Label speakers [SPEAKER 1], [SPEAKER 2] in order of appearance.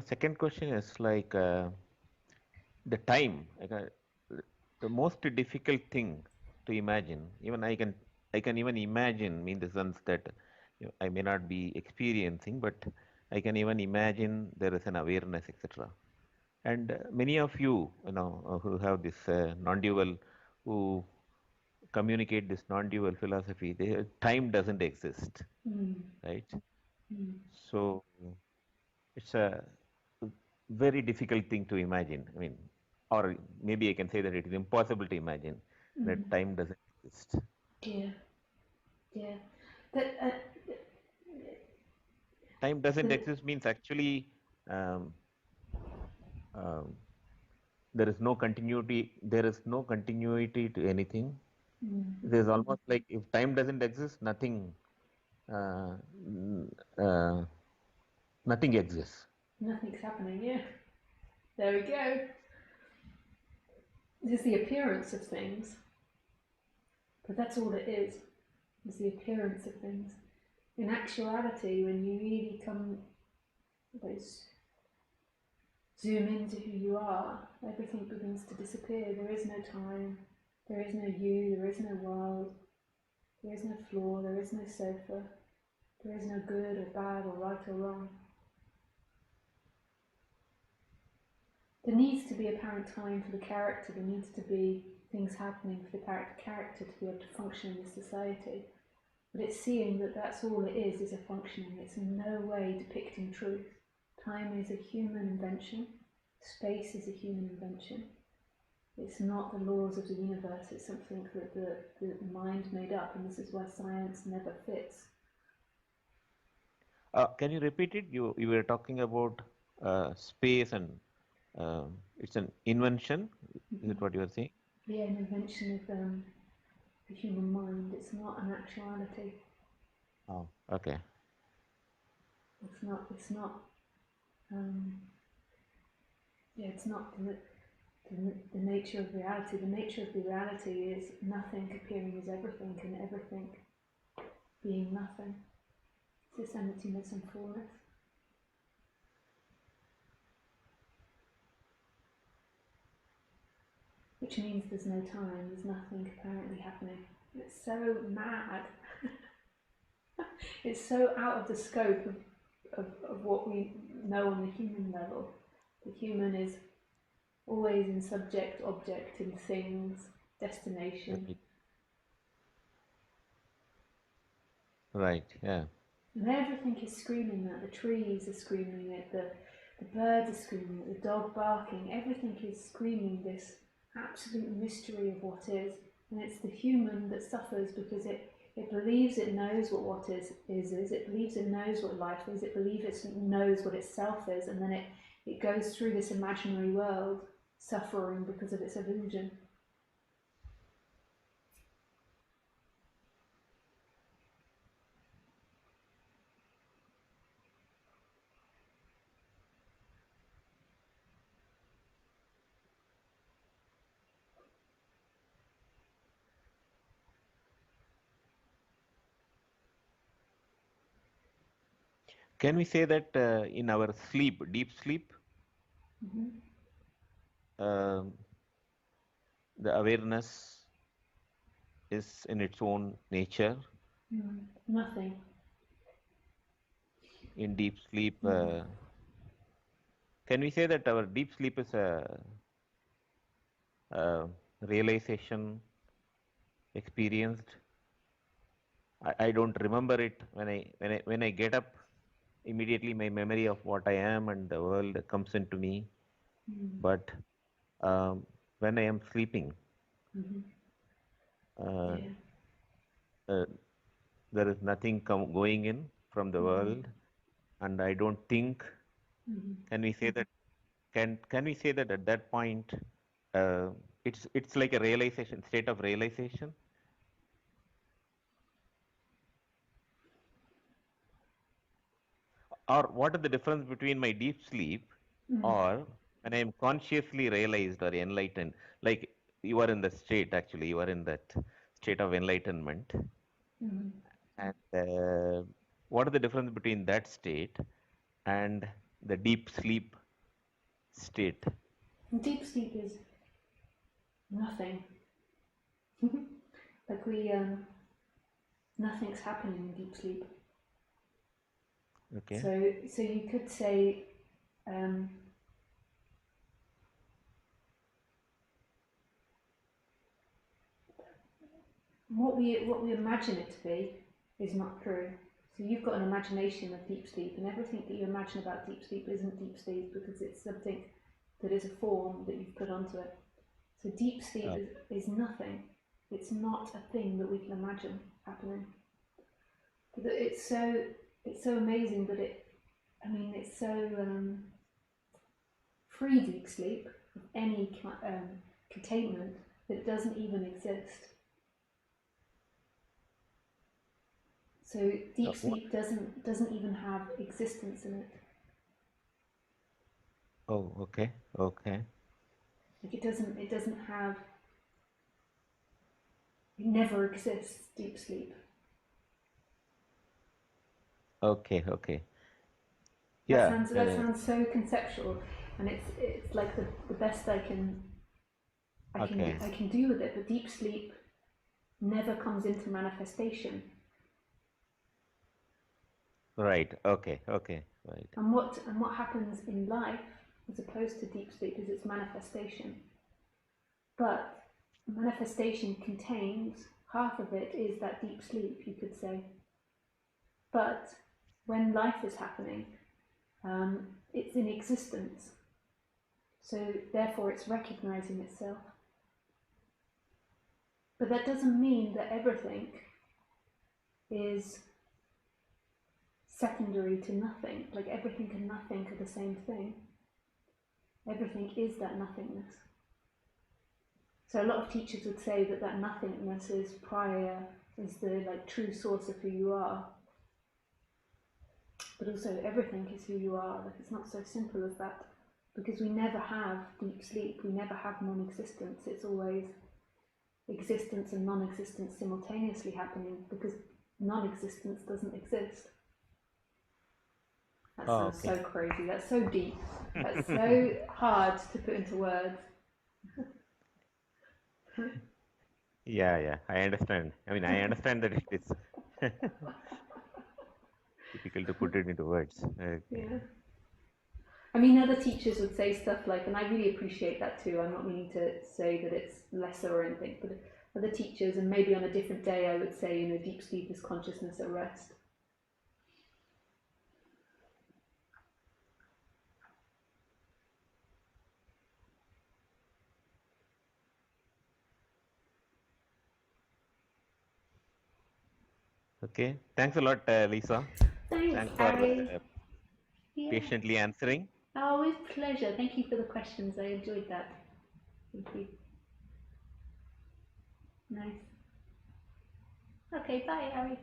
[SPEAKER 1] Second question is like the time. The most difficult thing to imagine. Even I can even imagine in the sense that I may not be experiencing, but I can even imagine there is an awareness, etc. And many of you, who have this non-dual, who communicate this non-dual philosophy, time doesn't exist,
[SPEAKER 2] Mm.
[SPEAKER 1] right?
[SPEAKER 2] Mm.
[SPEAKER 1] So it's a very difficult thing to imagine. I mean, or maybe I can say that it is impossible to imagine that
[SPEAKER 2] Mm.
[SPEAKER 1] time doesn't exist.
[SPEAKER 2] Yeah, yeah. But
[SPEAKER 1] Time doesn't
[SPEAKER 2] the,
[SPEAKER 1] exist means actually um, um, there is no continuity. There is no continuity to anything.
[SPEAKER 2] mm,
[SPEAKER 1] There's almost like if time doesn't exist, uh, n- uh, nothing exists.
[SPEAKER 2] nothing's happening. Yeah, there we go. There's the appearance of things, but that's all it is. It's the appearance of things. In actuality, when you really come, those zoom into who you are, everything begins to disappear. There is no time. There is no you. There is no world. There is no floor. There is no sofa. There is no good or bad or right or wrong. There needs to be apparent time for the character. There needs to be things happening for the character to be able to function in this society. But it's seeing that that's all it is a functioning. It's in no way depicting truth. Time is a human invention. Space is a human invention. It's not the laws of the universe. It's something that the mind made up, and this is why science never fits.
[SPEAKER 1] Can you repeat it? You were talking about space and it's an invention. Is it
[SPEAKER 2] Mm-hmm.
[SPEAKER 1] what you are saying?
[SPEAKER 2] Yeah, an invention of the human mind. It's not an actuality.
[SPEAKER 1] Oh, okay.
[SPEAKER 2] It's not. It's not. Um, yeah, it's not the nature of reality. The nature of the reality is nothing appearing as everything, and everything being nothing. It's this emptiness and fullness, which means there's no time. There's nothing apparently happening. It's so mad. It's so out of the scope of what we know on the human level. The human is always in subject, object, in things, destination.
[SPEAKER 1] Right. Right. Yeah.
[SPEAKER 2] And everything is screaming that. The trees are screaming it, the birds are screaming it, the dog barking. Everything is screaming this absolute mystery of what is. And it's the human that suffers because it believes it knows what is. It believes it knows what life is. It believes it knows what itself is. And then it goes through this imaginary world suffering because of its illusion.
[SPEAKER 1] Can we say that in our sleep, deep sleep,
[SPEAKER 2] Mm-hmm.
[SPEAKER 1] um the awareness is in its own nature?
[SPEAKER 2] Nothing.
[SPEAKER 1] In deep sleep,
[SPEAKER 2] Mm.
[SPEAKER 1] can we say that our deep sleep is a realization experienced? I don't remember it when I get up. Immediately, my memory of what I am and the world comes into me.
[SPEAKER 2] Mm.
[SPEAKER 1] But um, when I am sleeping,
[SPEAKER 2] Mm-hmm.
[SPEAKER 1] uh,
[SPEAKER 2] Yeah.
[SPEAKER 1] uh, there is nothing going in from the
[SPEAKER 2] Mm-hmm.
[SPEAKER 1] world, and I don't think.
[SPEAKER 2] Mm-hmm.
[SPEAKER 1] Can we say that? Can we say that at that point, uh, it's like a realization, state of realization? Or what is the difference between my deep sleep
[SPEAKER 2] Mm.
[SPEAKER 1] or when I am consciously realized or enlightened? Like you are in the state, actually, you are in that state of enlightenment.
[SPEAKER 2] Mm.
[SPEAKER 1] And what is the difference between that state and the deep sleep state.
[SPEAKER 2] And deep sleep is nothing. Like nothing's happening in deep sleep.
[SPEAKER 1] Okay.
[SPEAKER 2] So you could say, what we imagine it to be is not true. So you've got an imagination of deep sleep, and everything that you imagine about deep sleep isn't deep sleep because it's something that is a form that you've put onto it. So deep sleep is nothing. It's not a thing that we can imagine happening. But it's so amazing that it's so free deep sleep of any containment that it doesn't even exist. So deep sleep doesn't even have existence in it.
[SPEAKER 1] Oh, okay, okay.
[SPEAKER 2] Like it doesn't have. It never exists. Deep sleep.
[SPEAKER 1] Okay, okay.
[SPEAKER 2] That sounds so conceptual, and it's like the best I can do with it. But deep sleep never comes into manifestation.
[SPEAKER 1] Right. Okay. Okay. Right.
[SPEAKER 2] And what happens in life, as opposed to deep sleep, is its manifestation. But manifestation contains half of it is that deep sleep, you could say. But when life is happening, it's in existence. So therefore, it's recognizing itself. But that doesn't mean that everything is secondary to nothing. Like everything and nothing are the same thing. Everything is that nothingness. So a lot of teachers would say that nothingness is the true source of who you are. But also everything is who you are. Like it's not so simple as that. Because we never have deep sleep, we never have non-existence. It's always existence and non-existence simultaneously happening because non-existence doesn't exist. That sounds so crazy. That's so deep. That's so hard to put into words.
[SPEAKER 1] Yeah, I understand. I mean, I understand that it is difficult to put it into words. Okay.
[SPEAKER 2] Yeah. I mean, other teachers would say stuff like, and I really appreciate that too. I'm not meaning to say that it's lesser or anything, but other teachers, and maybe on a different day, I would say, deep sleep is consciousness at rest.
[SPEAKER 1] Okay. Thanks a lot, Lisa.
[SPEAKER 2] Thanks,
[SPEAKER 1] Thanks for
[SPEAKER 2] Harry.
[SPEAKER 1] patiently answering.
[SPEAKER 2] Oh, with pleasure. Thank you for the questions. I enjoyed that. Thank you. Nice. Okay, bye, Harry.